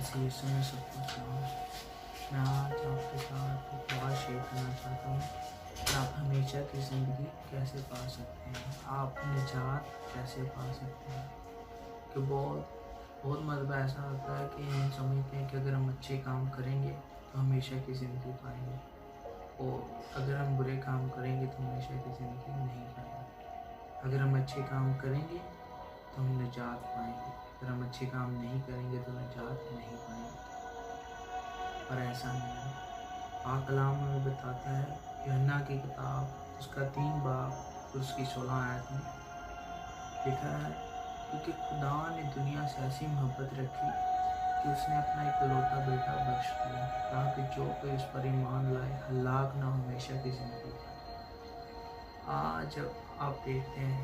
इसी यीशु में सबको सलाम। मैं आज आपके साथ एक बात शेयर करना चाहता हूँ कि आप हमेशा की ज़िंदगी कैसे पा सकते हैं, आप निजात कैसे पा सकते हैं। कि बहुत मरतबा ऐसा होता है कि हम समझते हैं कि अगर हम अच्छे काम करेंगे तो हमेशा की ज़िंदगी पाएंगे, और अगर हम बुरे काम करेंगे तो हमेशा की ज़िंदगी नहीं पाएंगे। अगर हम अच्छे काम करेंगे तो हम निजात पाएंगे, अगर हम अच्छे काम नहीं करेंगे तो निजात नहीं पाएंगे। पर ऐसा नहीं है। पाक कलाम हमें बताता है, यूहन्ना की किताब उसका 3 बाब और उसकी 16 आयत में लिखा है, क्योंकि खुदा ने दुनिया से ऐसी मोहब्बत रखी कि उसने अपना इकलौता बेटा बख्श दिया, ताकि जो कोई उस पर ईमान लाए हलाक ना हमेशा की ज़िंदगी पाए। आज आप देखते हैं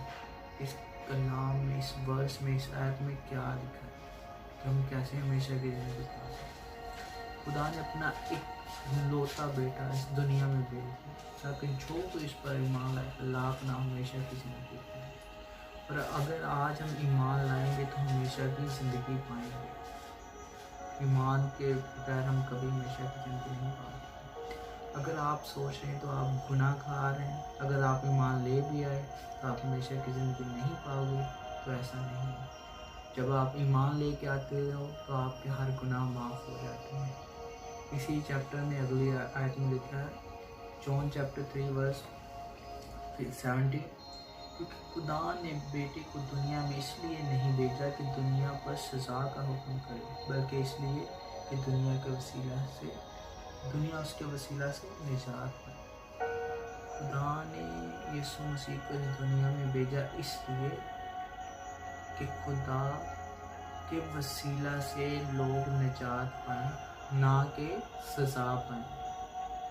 इस कलाम में, इस वर्स में, इस आयत में क्या लिखा है कि हम कैसे हमेशा की ज़िंदगी पा सकते हैं। खुदा ने अपना इकलौता बेटा इस दुनिया में भेज दिया, ताकि जो कोई इस पर ईमान लाए हलाक ना हमेशा की ज़िंदगी पाए। और अगर आज हम ईमान लाएंगे तो हमेशा की ज़िंदगी पाएंगे। ईमान के बगैर हम कभी हमेशा की ज़िंदगी नहीं पाएंगे। अगर आप सोच रहे हैं तो आप गुनाहगार हैं, अगर आप ईमान ले भी आए तो आप हमेशा की ज़िंदगी नहीं पाओगे, तो ऐसा नहीं है। जब आप ईमान लेके आते हो तो आपके हर गुनाह माफ़ हो जाते हैं। इसी चैप्टर में अगली आयत में लिखा है, जॉन चैप्टर 3 वर्स 70, क्योंकि खुदा ने बेटे को दुनिया में इसलिए नहीं भेजा कि दुनिया पर सज़ा का हुक्म करे, बल्कि इसलिए कि दुनिया उसके वसीला से निजात पाए। खुदा ने यीशु मसीह को इस दुनिया में भेजा इसलिए कि खुदा के वसीला से लोग निजात पाएँ, ना कि सज़ा पाएँ।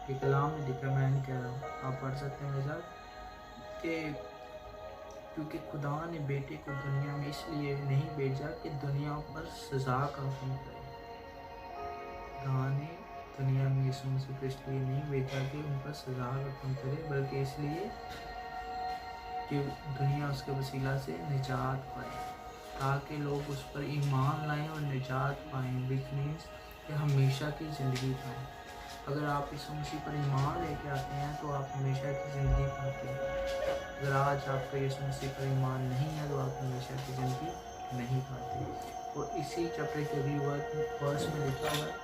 ये कलाम में लिखा, मैं नहीं कह रहा हूँ, आप पढ़ सकते हैं मेरे साथ, कि क्योंकि खुदा ने बेटे को दुनिया में इसलिए नहीं भेजा कि दुनिया पर सज़ा का हुक्म करे। खुदा ने दुनिया में यीशु मसीह को इसलिए नहीं भेजा कि उन पर सज़ा का हुक्म करे, बल्कि इसलिए कि दुनिया उसके वसीला से निजात पाए, ताकि लोग उस पर ईमान लाएं और निजात पाएँ, विच मीन्स कि हमेशा की ज़िंदगी पाएँ। अगर आप यीशु मसीह पर ईमान लेके आते हैं तो आप हमेशा की ज़िंदगी पाते हैं। अगर आज आपका यीशु मसीह पर ईमान नहीं है तो आप हमेशा की ज़िंदगी नहीं पाते। और इसी चैप्टर के अगली वर्स में लिखा हुआ है,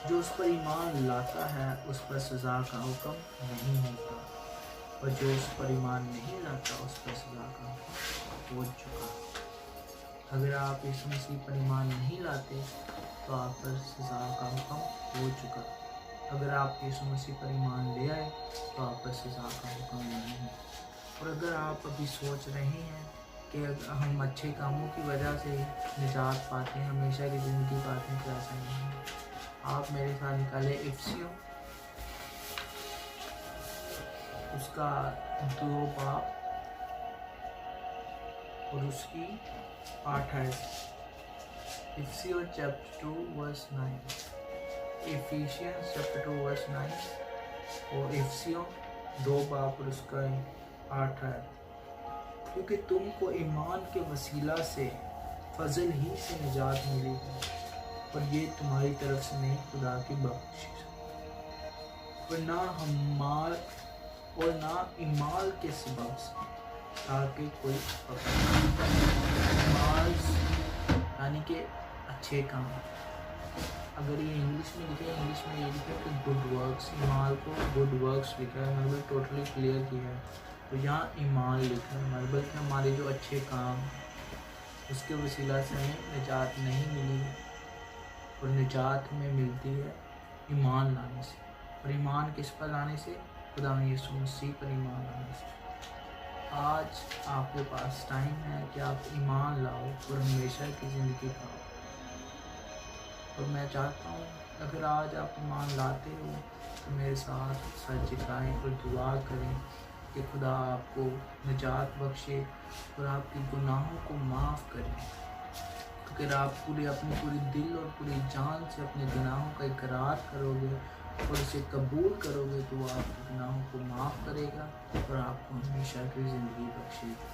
जो उस पर ईमान लाता है उस पर सज़ा का हुक्म नहीं होता, और जो उस पर ईमान नहीं लाता उस पर सज़ा का हुक्म हो चुका। अगर आप यीशु मसीह पर ईमान नहीं लाते तो आप पर सज़ा का हुक्म हो चुका। अगर आप यीशु मसीह पर ईमान ले आए तो आप पर सज़ा का हुक्म नहीं है। और अगर आप अभी सोच रहे हैं कि हम अच्छे कामों की वजह से निजात पाते हैं, हमेशा की ज़िंदगी पाते हैं, तो ऐसा नहीं है। आप मेरे साथ निकाले इफिसियों उसका 2 बाब और उसकी 8 आयत। इफिसियों chapter 2 verse 9, Ephesians chapter 2 verse 9 और इफिसियों 2 बाब और उसका 8 आयत। क्योंकि तुमको ईमान के वसीला से फजल ही से निजात मिली है, और ये तुम्हारी तरफ से नहीं, खुदा की बख्शिश, और ना ईमाल के सबब से, ताकि कोई ईमाल यानी कि अच्छे काम। अगर ये इंग्लिश में लिखा है, इंग्लिश में ये लिखा है कि गुड वर्क्स, ईमाल को गुड वर्क्स लिखा है, मतलब टोटली क्लियर किया है। तो यहाँ ईमाल लिखा है, मतलब कि हमारे जो अच्छे काम उसके वसीला से हमें निजात नहीं मिली, और निजात हमें मिलती है ईमान लाने से। और ईमान किस पर लाने से? खुदा यीशु मसीह पर ईमान लाने से। आज आपके पास टाइम है कि आप ईमान लाओ और हमेशा की ज़िंदगी पाओ। और मैं चाहता हूँ अगर आज आप ईमान लाते हो तो मेरे साथ सर झुकाएं और दुआ करें कि खुदा आपको निजात बख्शे और आपके गुनाहों को माफ़ करे। अगर आप अपनी पूरी दिल और पूरी जान से अपने गुनाहों का इकरार करोगे और उसे कबूल करोगे तो वो आपके गुनाहों को माफ़ करेगा और आपको हमेशा की ज़िंदगी बख्शेगा।